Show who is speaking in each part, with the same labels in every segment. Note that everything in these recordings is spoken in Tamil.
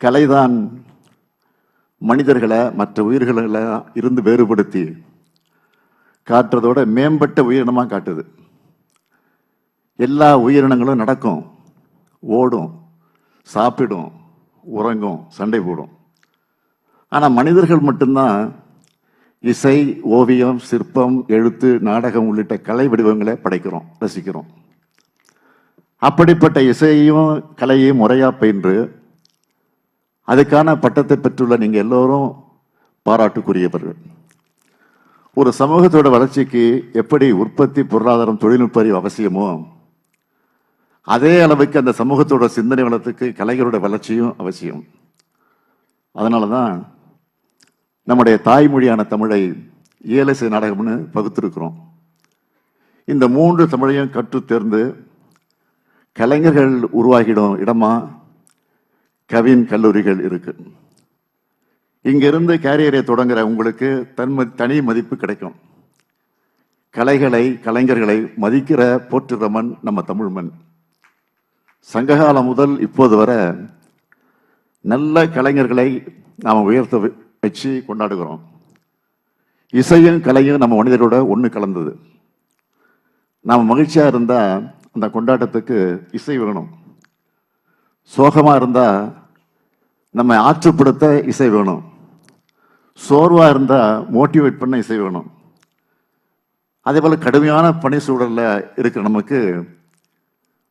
Speaker 1: கலைதான் மனிதர்களை மற்ற உயிர்களை இருந்து வேறுபடுத்தி காட்டுறதோட மேம்பட்ட உயிரினமாக காட்டுது. எல்லா உயிரினங்களும் நடக்கும், ஓடும், சாப்பிடும், உறங்கும், சண்டை போடும். ஆனால் மனிதர்கள் மட்டும்தான் இசை, ஓவியம், சிற்பம், எழுத்து, நாடகம் உள்ளிட்ட கலை வடிவங்களை படைக்கிறோம், ரசிக்கிறோம். அப்படிப்பட்ட இசையையும் கலையையும் முறையாக பயின்று அதுக்கான பட்டத்தை பெற்றுள்ள நீங்கள் எல்லோரும் பாராட்டுக்குரியவர்கள். ஒரு சமூகத்தோட வளர்ச்சிக்கு எப்படி உற்பத்தி, பொருளாதாரம், தொழில்நுட்ப அறிவு அவசியமோ அதே அளவுக்கு அந்த சமூகத்தோட சிந்தனை வளத்துக்கு கலைஞரோட வளர்ச்சியும் அவசியம். அதனால தான் நம்முடைய தாய்மொழியான தமிழை இயலிசை நாடகம்னு பகுத்திருக்கிறோம். இந்த 3 தமிழையும் கற்று தேர்ந்து கலைஞர்கள் உருவாகிடும் இடமா கவின் கல்லூரிகள் இருக்கு. இங்கிருந்து கேரியரை தொடங்குற உங்களுக்கு தனி மதிப்பு கிடைக்கும். கலைகளை, கலைஞர்களை மதிக்கிற போற்றுகிற மண் நம்ம தமிழ் மண். சங்ககாலம் முதல் இப்போது வர நல்ல கலைஞர்களை நாம் உயர்த்த வச்சு கொண்டாடுகிறோம். இசையும் கலையும் நம்ம மனிதரோட ஒன்று கலந்தது. நாம் மகிழ்ச்சியாக இருந்தால் அந்த கொண்டாட்டத்துக்கு இசை வேணும். சோகமாக இருந்தால் நம்ம ஆற்றுப்படுத்த இசை வேணும். சோர்வாக இருந்தால் மோட்டிவேட் பண்ண இசை வேணும். அதே போல் கடுமையான பணி சூழலில் இருக்கிற நமக்கு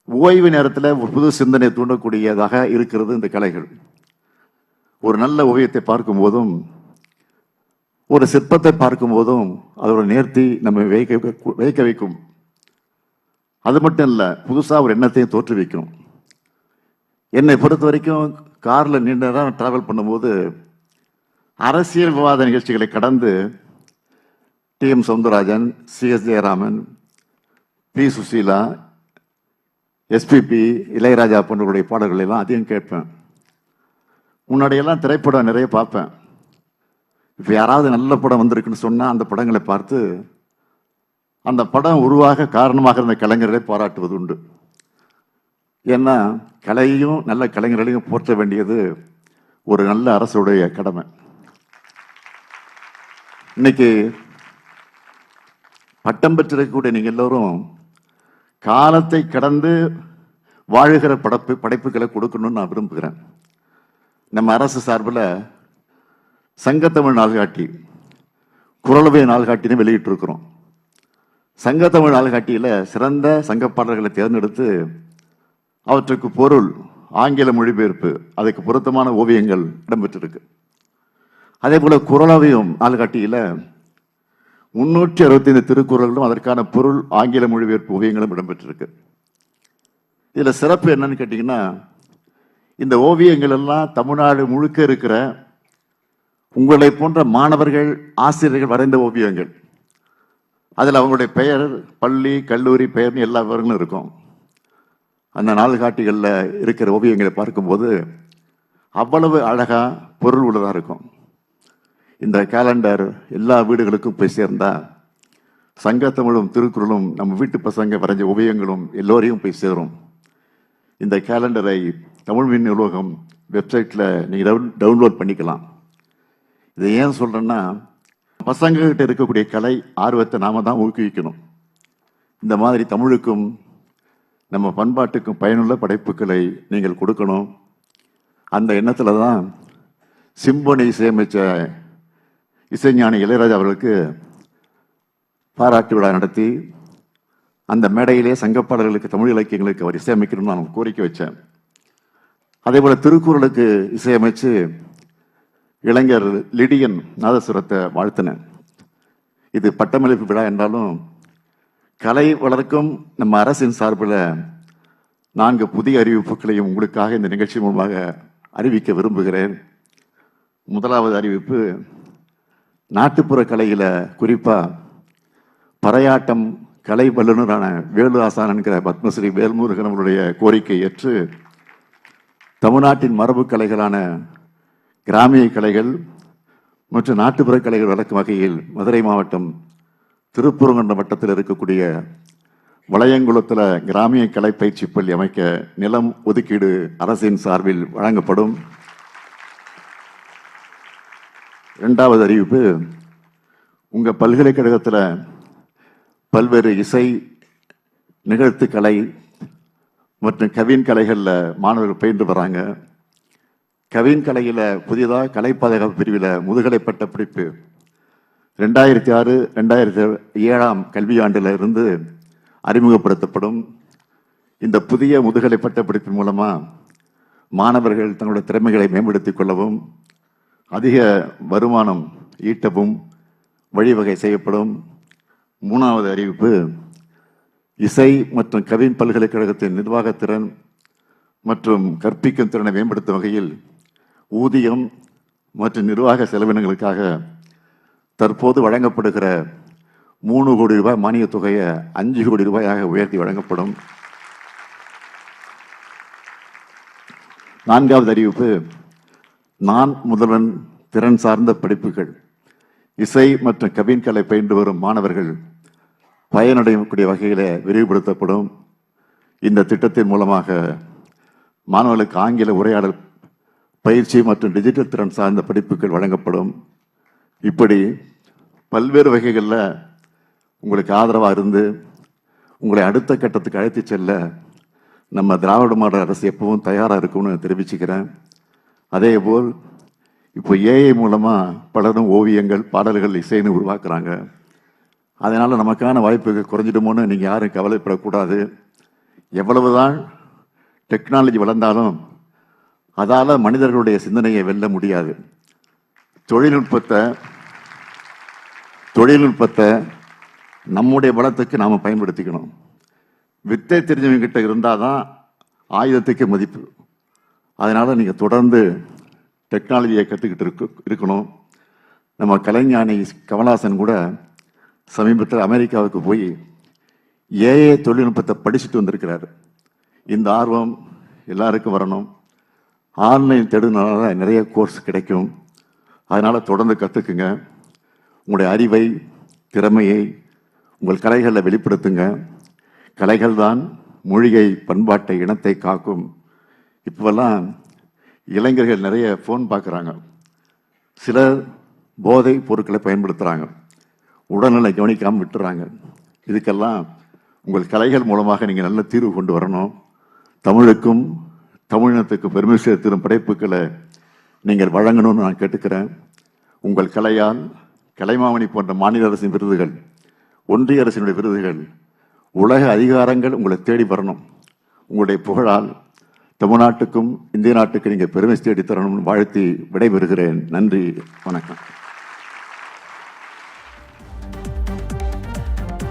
Speaker 1: ஓய்வு நேரத்தில் ஒரு புது சிந்தனை தூண்டக்கூடியதாக இருக்கிறது இந்த கலைகள். ஒரு நல்ல ஓவியத்தை பார்க்கும்போதும் ஒரு சிற்பத்தை பார்க்கும்போதும் அதோட நேர்த்தி நம்ம வைக்க வைக்கும். அது மட்டும் இல்லை, புதுசாக ஒரு எண்ணத்தையும் தோற்றுவிக்கும். என்னை பொறுத்த வரைக்கும் காரில் நீண்ட நேரம் டிராவல் பண்ணும்போது அரசியல் விவாத நிகழ்ச்சிகளை கடந்து T M. Soundararajan, C S. Jayaraman, P. Susheela, SPB, Ilaiyaraaja போன்றவருடைய பாடல்களை எல்லாம் அதிகம் கேட்பேன். முன்னாடியெல்லாம் திரைப்படம் நிறைய பார்ப்பேன். இப்போ யாராவது நல்ல படம் வந்திருக்குன்னு சொன்னால் அந்த படங்களை பார்த்து அந்த படம் உருவாக காரணமாக இருந்த கலைஞர்களை பாராட்டுவது உண்டு. ஏன்னா கலையையும் நல்ல கலைஞர்களையும் போற்ற வேண்டியது ஒரு நல்ல அரசுடைய கடமை. இன்னைக்கு பட்டம் பெற்றிருக்கக்கூடிய நீங்கள் எல்லோரும் காலத்தை கடந்து வாழுகிற படைப்புகளை கொடுக்கணும்னு நான் விரும்புகிறேன். நம்ம அரசு சார்பில் சங்கத்தமிழ் நாள்காட்டி, குரலவை நாள்காட்டின்னு வெளியிட்டு இருக்கிறோம். சங்கத்தமிழ் நாள்காட்டியில் சிறந்த சங்கப்பாடல்களை தேர்ந்தெடுத்து அவற்றுக்கு பொருள், ஆங்கில மொழிபெயர்ப்பு, அதுக்கு பொருத்தமான ஓவியங்கள் இடம்பெற்றிருக்கு. அதே போல குரலவையும் நாள்காட்டியில் 365 திருக்குறளும் அதற்கான பொருள், ஆங்கில மொழிபெயர்ப்பு ஓவியங்களும் இடம்பெற்றிருக்கு. இதில் சிறப்பு என்னன்னு கேட்டிங்கன்னா, இந்த ஓவியங்கள் எல்லாம் தமிழ்நாடு முழுக்க இருக்கிற உங்களை போன்ற மாணவர்கள், ஆசிரியர்கள் வரைந்த ஓவியங்கள். அதில் அவங்களுடைய பெயர், பள்ளி, கல்லூரி பெயர்னு எல்லா விவரங்களும் இருக்கும். அந்த நாள்காட்டிகளில் இருக்கிற ஓவியங்களை பார்க்கும்போது அவ்வளவு அழகா பொருள் உள்ளதாக இருக்கும். இந்த கேலண்டர் எல்லா வீடுகளுக்கும் போய் சேர்ந்தா சங்கத்தமிழும் திருக்குறளும் நம்ம வீட்டு பசங்க வரைஞ்ச ஓவியங்களும் எல்லோரையும் போய் சேரும். இந்த கேலண்டரை தமிழ் மின் நூலகம் வெப்சைட்டில் நீங்கள் டவுன்லோட் பண்ணிக்கலாம். இதை ஏன் சொல்கிறேன்னா, பசங்ககிட்ட இருக்கக்கூடிய கலை ஆர்வத்தை நாம தான் ஊக்குவிக்கணும். இந்த மாதிரி தமிழுக்கும் நம்ம பண்பாட்டுக்கும் பயனுள்ள படைப்புகளை நீங்கள் கொடுக்கணும். அந்த எண்ணத்தில் தான் சிம்பொனி இசையமைச்ச இசைஞானி இளையராஜா அவர்களுக்கு பாராட்டு விழா நடத்தி அந்த மேடையிலே சங்கப்பாடல்களுக்கு, தமிழ் இலக்கியங்களுக்கு அவர் இசையமைக்கணும்னு நான் கோரிக்கை வச்சேன். அதே போல் திருக்குறளுக்கு இசையமைச்சு இளைஞர் லிடியன் நாதசுரத்தை வாழ்த்தினேன். இது பட்டமளிப்பு விழா என்றாலும் கலை வளர்க்கும் நம்ம அரசின் சார்பில் 4 புதிய அறிவிப்புகளையும் உங்களுக்காக இந்த நிகழ்ச்சி மூலமாக அறிவிக்க விரும்புகிறேன். முதலாவது அறிவிப்பு, நாட்டுப்புற கலையில் குறிப்பாக பறையாட்டம் கலை வல்லுநரான வேலு ஆசான் என்கிற பத்மஸ்ரீ வேல்முருகன் அவருடைய கோரிக்கை ஏற்று தமிழ்நாட்டின் மரபு கலைகளான கிராமிய கலைகள் மற்றும் நாட்டுப்புற கலைகள் வளர்க்கும் வகையில் மதுரை மாவட்டம் திருப்பூரங்குன்றம் வட்டத்தில் இருக்கக்கூடிய வளையங்குளத்தில் கிராமிய கலை பயிற்சி பள்ளி அமைக்க நிலம் ஒதுக்கீடு அரசின் சார்பில் வழங்கப்படும். இரண்டாவது அறிவிப்பு, உங்க பல்கலைக்கழகத்தில் பல்வேறு இசை, நிகழ்த்து கலை மற்றும் கவின் கலைகளில் மாணவர்கள் பயின்று வராங்க. கவின் கலையில் புதிதாக கலை பாதுகாப்பு பிரிவில் முதுகலை பட்ட படிப்பு 2006-2007 கல்வியாண்டில் இருந்து அறிமுகப்படுத்தப்படும். இந்த புதிய முதுகலை பட்ட படிப்பின் மூலமாக மாணவர்கள் தங்களுடைய திறமைகளை மேம்படுத்திக் கொள்ளவும் அதிக வருமானம் ஈட்டவும் வழிவகை செய்யப்படும். மூணாவது அறிவிப்பு, இசை மற்றும் கவின் பல்கலைக்கழகத்தின் நிர்வாகத்திறன் மற்றும் கற்பிக்கும் திறனை மேம்படுத்தும் வகையில் ஊதியம் மற்றும் நிர்வாக செலவினங்களுக்காக தற்போது வழங்கப்படுகிற 3 கோடி ரூபாய் மானியத் தொகையை 5 கோடி ரூபாயாக உயர்த்தி வழங்கப்படும். நான்காவது அறிவிப்பு, நான் முதல்வன் திறன் சார்ந்த படிப்புகள் இசை மற்றும் கவின் கலை பயின்று வரும் மாணவர்கள் பயனடையக்கூடிய வகையில் விரிவுபடுத்தப்படும். இந்த திட்டத்தின் மூலமாக மாணவர்களுக்கு ஆங்கில உரையாடல் பயிற்சி மற்றும் டிஜிட்டல் திறன் சார்ந்த படிப்புகள் வழங்கப்படும். இப்படி பல்வேறு வகைகளில் உங்களுக்கு ஆதரவாக இருந்து உங்களை அடுத்த கட்டத்துக்கு அழைத்து செல்ல நம்ம திராவிட மாடல் அரசு எப்பவும் தயாராக இருக்கும்னு தெரிவிச்சுக்கிறேன். அதேபோல் இப்போ ஏஐ மூலமாக பலரும் ஓவியங்கள், பாடல்கள், இசைன்னு உருவாக்குறாங்க. அதனால் நமக்கான வாய்ப்புகள் குறைஞ்சிடுமோன்னு நீங்கள் யாரும் கவலைப்படக்கூடாது. எவ்வளவுதான் டெக்னாலஜி வளர்ந்தாலும் அதால் மனிதர்களுடைய சிந்தனையை வெல்ல முடியாது. தொழில்நுட்பத்தை நம்முடைய பலத்துக்கு நாம் பயன்படுத்திக்கணும். வித்தை தெரிஞ்சவங்கிட்ட இருந்தால் தான் ஆயுதத்துக்கு மதிப்பு. அதனால் நீங்கள் தொடர்ந்து டெக்னாலஜியை கற்றுக்கிட்டு இருக்கணும். நம்ம கலைஞானி கமல்ஹாசன் கூட சமீபத்தில் அமெரிக்காவுக்கு போய் ஏஐ தொழில்நுட்பத்தை படிச்சுட்டு வந்திருக்கிறார். இந்த ஆர்வம் எல்லாருக்கும் வரணும். ஆன்லைன் தேடுனால நிறைய கோர்ஸ் கிடைக்கும். அதனால் தொடர்ந்து கற்றுக்குங்க. உங்களுடைய அறிவை, திறமையை உங்கள் கலைகளில் வெளிப்படுத்துங்க. கலைகள் தான் மொழியை, பண்பாட்டை, இனத்தை காக்கும். இப்போல்லாம் இளைஞர்கள் நிறைய ஃபோன் பார்க்குறாங்க. சிலர் போதை பொருட்களை பயன்படுத்துகிறாங்க. உடல்நிலை கவனிக்காமல் விட்டுறாங்க. இதுக்கெல்லாம் உங்கள் கலைகள் மூலமாக நீங்கள் நல்ல தீர்வு கொண்டு வரணும். தமிழுக்கும் தமிழினத்துக்கும் பெருமை சேர்த்திடும் படைப்புகளை நீங்கள் வழங்கணும்னு நான் கேட்டுக்கிறேன். உங்கள் கலையால் கலைமாமணி போன்ற மாநில அரசின் விருதுகள், ஒன்றிய அரசினுடைய விருதுகள், உலக அதிகாரங்கள் உங்களை தேடி வரணும். உங்களுடைய புகழால் தமிழ்நாட்டுக்கும் இந்திய நாட்டுக்கு நீங்கள் பெருமை தேடி தரணும்னு வாழ்த்தி விடைபெறுகிறேன். நன்றி, வணக்கம்.